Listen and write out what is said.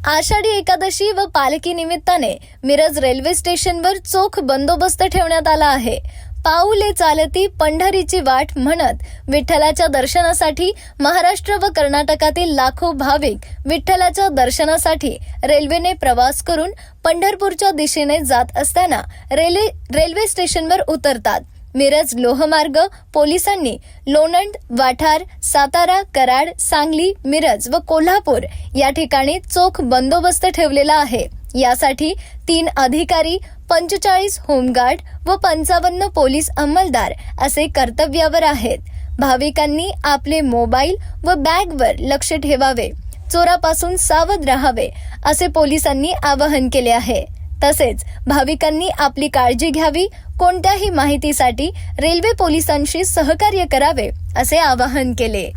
आषाढी एकादशी व पालखी निमित्ताने मिरज रेल्वे स्टेशनवर चोख बंदोबस्त ठेवण्यात आला आहे। पाऊले चालती पंढरीची वाट म्हणत विठ्ठलाच्या दर्शनासाठी महाराष्ट्र व कर्नाटकातील लाखो भाविक विठ्ठलाच्या दर्शनासाठी रेल्वेने प्रवास करून पंढरपूरच्या दिशेने जात असताना रेल्वे स्टेशनवर उतरतात। मिरज लोहमार्ग पोलिसांनी लोणंद, वाठार, सातारा, कराड, सांगली, मिरज व कोल्हापूर या ठिकाणी चोख बंदोबस्त ठेवलेला आहे। यासाठी 3 अधिकारी, 45 होमगार्ड व 55 पोलीस अंमलदार असे कर्तव्यावर आहेत। भाविकांनी आपले मोबाईल व बॅगवर लक्ष ठेवावे, चोरापासून सावध राहावे असे पोलिसांनी आवाहन केले आहे। तसेच भाविकांनी आपली काळजी घ्यावी, कोणत्याही माहितीसाठी रेल्वे पोलिसांशी सहकार्य करावे असे आवाहन केले।